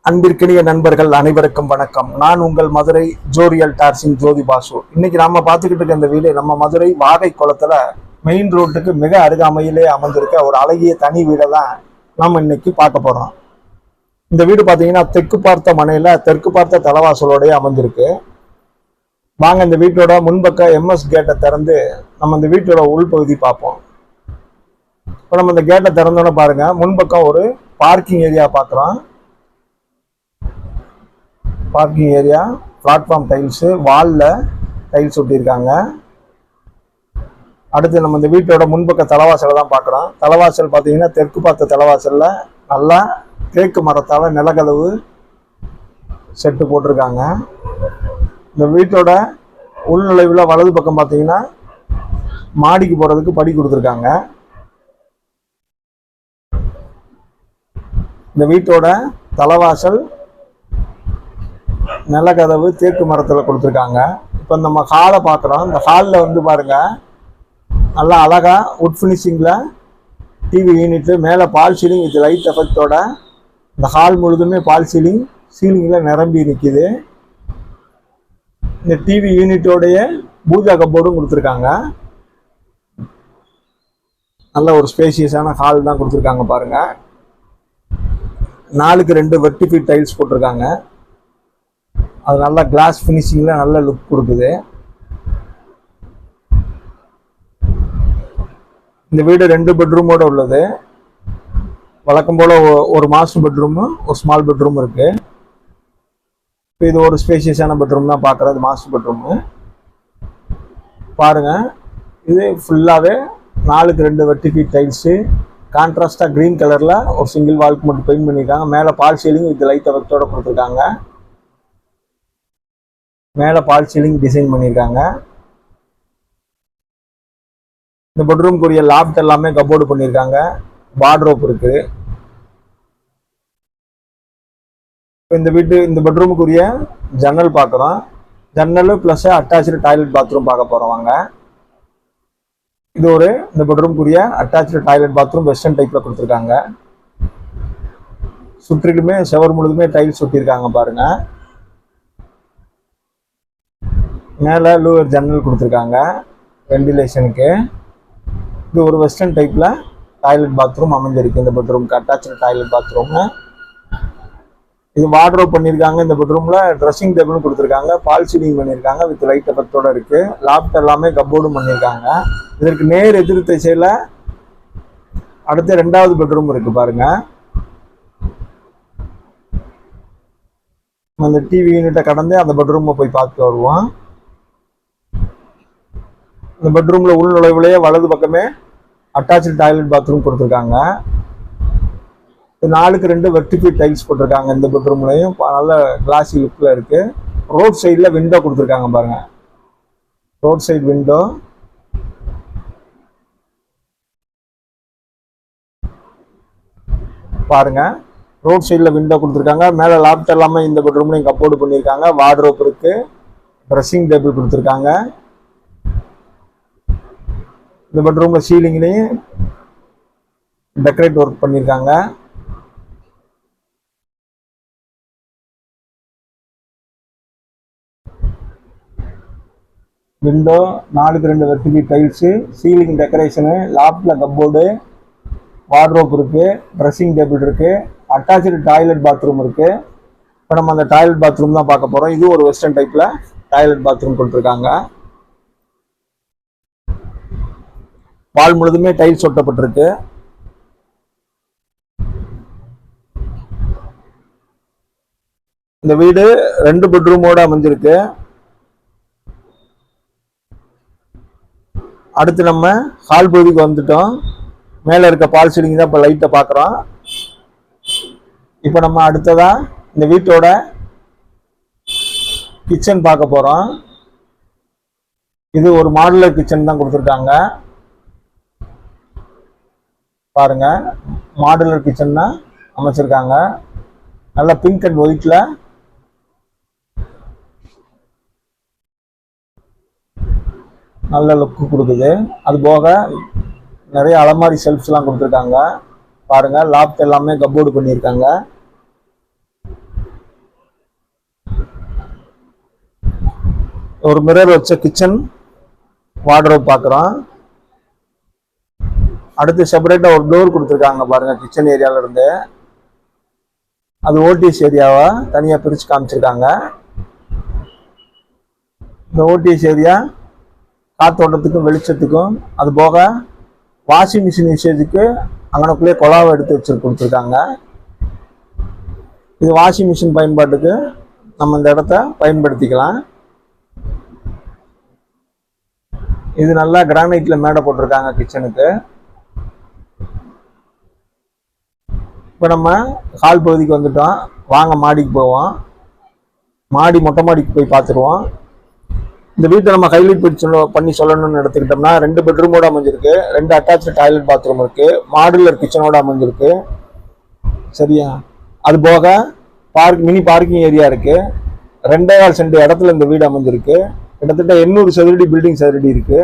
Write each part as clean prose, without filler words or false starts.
அன்பிற்கினிய நண்பர்கள் அனைவருக்கும் வணக்கம். நான் உங்கள் மதுரை ஜோரியல் டார்சிங் ஜோதி பாசு. இன்னைக்கு நம்ம பார்த்துக்கிட்டு இருக்க இந்த வீடு நம்ம மதுரை வாகை குளத்துல மெயின் ரோட்டுக்கு மிக அருகாமையிலே அமர்ந்திருக்க ஒரு அழகிய தனி வீடை தான் நாம் இன்னைக்கு பார்க்க போறோம். இந்த வீடு பார்த்தீங்கன்னா தெற்கு பார்த்த மனையில தெற்கு பார்த்த தலைவாசலோடய அமைஞ்சிருக்கு. வாங்க இந்த வீட்டோட முன்பக்க எம்எஸ் கேட்டை திறந்து நம்ம இந்த வீட்டோட உள்பகுதி பார்ப்போம். இப்போ நம்ம இந்த கேட்டை திறந்தோன்னு பாருங்க, முன்பக்கம் ஒரு பார்க்கிங் ஏரியா பார்க்குறோம். பார்க்கிங் ஏரியா, பிளாட்ஃபார்ம் டைல்ஸு, வாலில் டைல்ஸ் ஒட்டியிருக்காங்க. அடுத்து நம்ம இந்த வீட்டோட முன்பக்க தலைவாசலை தான் பார்க்குறோம். தலைவாசல் பார்த்தீங்கன்னா தெற்கு பார்த்த தலைவாசலில் நல்லா தேக்கு மரத்தால் நிலக்கதவு செட்டு போட்டிருக்காங்க. இந்த வீட்டோட உள்நுழைவில் வலது பக்கம் பார்த்தீங்கன்னா மாடிக்கு போகிறதுக்கு படி கொடுத்துருக்காங்க. இந்த வீட்டோட தலைவாசல் நிலக்கதவு தேக்கு மரத்தில் கொடுத்துருக்காங்க. இப்போ நம்ம ஹாலை பார்க்குறோம். இந்த ஹாலில் வந்து பாருங்க, நல்லா அழகா உட் ஃபினிஷிங்கில் டிவி யூனிட்டு, மேலே பால் சீலிங் வித் லைட் எஃபெக்டோட இந்த ஹால் முழுதுமே பால் சீலிங்கில் நிரம்பி நிற்கிது. இந்த டிவி யூனிட்டோடைய பூஜா கப்போர்டும் கொடுத்துருக்காங்க. நல்ல ஒரு ஸ்பேசியஸான ஹால் தான் கொடுத்துருக்காங்க பாருங்க. 4க்கு 2 வெர்டிஃபீட் டைல்ஸ் போட்டிருக்காங்க. அது நல்லா கிளாஸ் ஃபினிஷிங்கில் நல்ல லுக் கொடுக்குது. இந்த வீடு 2 பெட்ரூமோடு உள்ளது. வழக்கம் போல் ஒரு மாஸ்டர் பெட்ரூமு, ஒரு ஸ்மால் பெட்ரூம் இருக்குது. இப்போ இது ஒரு ஸ்பேஷியஸான பெட்ரூம் தான் பார்க்குறது, மாஸ்டர் பெட்ரூமு. பாருங்கள், இது ஃபுல்லாகவே 4க்கு 2 வெர்டிஃபீட் டைல்ஸு, கான்ட்ராஸ்டாக க்ரீன் கலரில் ஒரு சிங்கிள் வால்க்கு மட்டும் பெயிண்ட் பண்ணியிருக்காங்க. மேலே பால் சீலிங் வித் லைட் எஃபெக்டோட கொடுத்துருக்காங்க. மேலே பால் சீலிங் டிசைன் பண்ணியிருக்காங்க. இந்த பெட்ரூம்க்குரிய லாப்ட் எல்லாமே கப்போர்டு பண்ணியிருக்காங்க. வார்ட்ரோப் இருக்கு. இந்த பெட்ரூமுக்குரிய ஜன்னல் பார்க்குறோம். ஜன்னல் ப்ளஸ் அட்டாச்சு டாய்லெட் பாத்ரூம் பார்க்க போகிறோம். வாங்க, இது இந்த பெட்ரூம்க்குரிய அட்டாச்சு டாய்லெட் பாத்ரூம் வெஸ்டர்ன் டைப்பில் கொடுத்துருக்காங்க. சுற்றிலுமே செவர் முழுதுமே டைல்ஸ் ஒட்டியிருக்காங்க பாருங்க. மேலே லூவர் ஜன்னல் கொடுத்துருக்காங்க வெண்டிலேஷனுக்கு. இது ஒரு வெஸ்டர்ன் டைப்பில் டாய்லெட் பாத்ரூம் அமைஞ்சிருக்கு. இந்த பெட்ரூம்க்கு அட்டாச்சு டாய்லெட் பாத்ரூம். இது வார்ட்ரோப் பண்ணியிருக்காங்க. இந்த பெட்ரூமில் ட்ரெஸ்ஸிங் டேபிளும் கொடுத்துருக்காங்க. பால் சீலிங் பண்ணியிருக்காங்க வித் லைட் எஃபெக்டோட இருக்குது. லாப்ட் எல்லாமே கப்போர்டும் பண்ணியிருக்காங்க. இதற்கு நேர் எதிர் திசையில் அடுத்த 2வது பெட்ரூம் இருக்குது பாருங்க. அந்த டிவி யூனிட்டை கடந்து அந்த பெட்ரூமை போய் பார்த்து வருவோம். இந்த பெட்ரூமில் உள் நுழைவுலேயே வலது பக்கமே அட்டாச்சு டாய்லெட் பாத்ரூம் கொடுத்துருக்காங்க. 4க்கு 2 வெர்டிஃபீட் டைல்ஸ் போட்டிருக்காங்க. இந்த பெட்ரூம்லையும் நல்ல கிளாசி லுக்கில் இருக்குது. ரோட் சைடில் விண்டோ கொடுத்துருக்காங்க பாருங்க. ரோட் சைடு விண்டோ பாருங்க. ரோட் சைடில் விண்டோ கொடுத்துருக்காங்க. மேலே லாப்ட் எல்லாமே இந்த பெட்ரூம்லையும் கப்போர்டு பண்ணியிருக்காங்க. வார்ட்ரோப் இருக்குது. ட்ரெஸ்ஸிங் டேபிள் கொடுத்துருக்காங்க. இந்த பெட்ரூமில் சீலிங்லேயும் டெக்கரேட் ஒர்க் பண்ணியிருக்காங்க. விண்டோ, 4க்கு 2 வெர்டிஃபீட் டைல்ஸு, சீலிங் டெக்கரேஷனு, லாப்டில் கப்போர்டு, வார்ட்ரோப் இருக்குது, ட்ரெஸ்ஸிங் டேபிள் இருக்குது, அட்டாச்சு டாய்லெட் பாத்ரூம் இருக்குது. இப்போ நம்ம அந்த டாய்லெட் பாத்ரூம் தான் பார்க்க போகிறோம். இது ஒரு வெஸ்டர்ன் டைப்பில் டாய்லெட் பாத்ரூம் கொடுத்துருக்காங்க. வால் முழுதுமே டைல்ஸ் ஒட்டப்பட்டிருக்கு. இந்த வீடு 2 பெட்ரூமோட அமைஞ்சிருக்கு. அடுத்து நம்ம ஹால் பகுதிக்கு வந்துட்டோம். மேலே இருக்க பால் சீலிங் தான் இப்போ லைட்டை பார்க்குறோம். இப்போ நம்ம அடுத்ததா இந்த வீட்டோட கிச்சன் பார்க்க போகிறோம். இது ஒரு மாடுலர் கிச்சன் தான் கொடுத்துருக்காங்க பாருங்க. மாடுலர் கிச்சன் தான் அமைச்சிருக்காங்க. நல்லா பிங்க் அண்ட் ஒயிட்ல நல்ல லுக்கு கொடுக்குது. அது போக நிறைய அலமாரி ஷெல்ஃப்ஸ்லாம் கொடுத்துருக்காங்க பாருங்க. லாப்ட் எல்லாமே கப்போர்டு பண்ணியிருக்காங்க. ஒரு மிரர் வச்ச கிச்சன் வார்ட்ரோப் பார்க்குறோம். அடுத்து செப்பரேட்டாக ஒரு டோர் கொடுத்துருக்காங்க பாருங்க கிச்சன் ஏரியால இருந்து. அது ஓடிஎஸ் ஏரியாவா தனியாக பிரித்து காமிச்சிருக்காங்க. இந்த ஓடிஎஸ் ஏரியா காத்தோட்டத்துக்கும் வெளிச்சத்துக்கும், அது போக வாஷிங் மிஷின் யூசேஜுக்கு அங்கனக்குள்ளேயே குழாவை எடுத்து வச்சு கொடுத்துருக்காங்க. இது வாஷிங் மிஷின் பயன்பாட்டுக்கு நம்ம இந்த இடத்த பயன்படுத்திக்கலாம். இது நல்லா கிரானைட்ல மேடை போட்டிருக்காங்க கிச்சனுக்கு. இப்போ நம்ம ஹால் பகுதிக்கு வந்துட்டோம். வாங்க மாடிக்கு போவோம். மொட்டை மாடிக்கு போய் பார்த்துருவோம். இந்த வீட்டை நம்ம ஹைலைட் பண்ணி சொல்லணும்னு எடுத்துக்கிட்டோம்னா 2 பெட்ரூமோட அமைஞ்சிருக்கு, 2 அட்டாச்சு டாய்லெட் பாத்ரூம் இருக்கு, மாடுலர் கிச்சனோட அமைஞ்சிருக்கு. சரியா? அது போக மினி பார்க்கிங் ஏரியா இருக்கு. 2.25 சென்ட் இடத்துல இந்த வீடு அமைஞ்சிருக்கு. கிட்டத்தட்ட 800 சதுரடி பில்டிங் சதுரடி இருக்கு.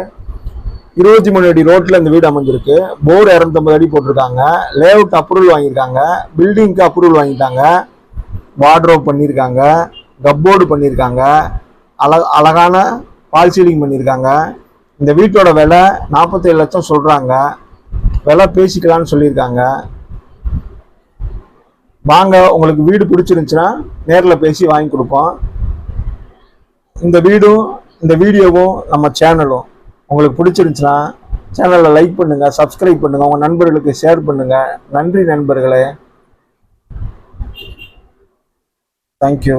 23 அடி ரோட்ல இந்த வீடு அமைஞ்சிருக்கு. போர்டு 250 அடி போட்டிருக்காங்க. லேஅவுட் அப்ரூவல் வாங்கியிருக்காங்க. பில்டிங்க்கு அப்ரூவல் வாங்கிட்டாங்க. வார்ட்ரோப் பண்ணியிருக்காங்க. கப்போர்டு பண்ணியிருக்காங்க. அழகான பால் சீலிங் பண்ணியிருக்காங்க. இந்த வீட்டோட விலை 47 லட்சம் சொல்றாங்க. விலை பேசிக்கலாம்னு சொல்லியிருக்காங்க. வாங்க, உங்களுக்கு வீடு பிடிச்சிருந்துச்சுன்னா நேரில் பேசி வாங்கி கொடுப்போம். இந்த வீடும் இந்த வீடியோவும் நம்ம சேனலும் உங்களுக்கு பிடிச்சிருந்துச்சுன்னா சேனலை லைக் பண்ணுங்க, சப்ஸ்கிரைப் பண்ணுங்க, உங்க நண்பர்களுக்கு ஷேர் பண்ணுங்க. நன்றி நண்பர்களே. தேங்க்யூ.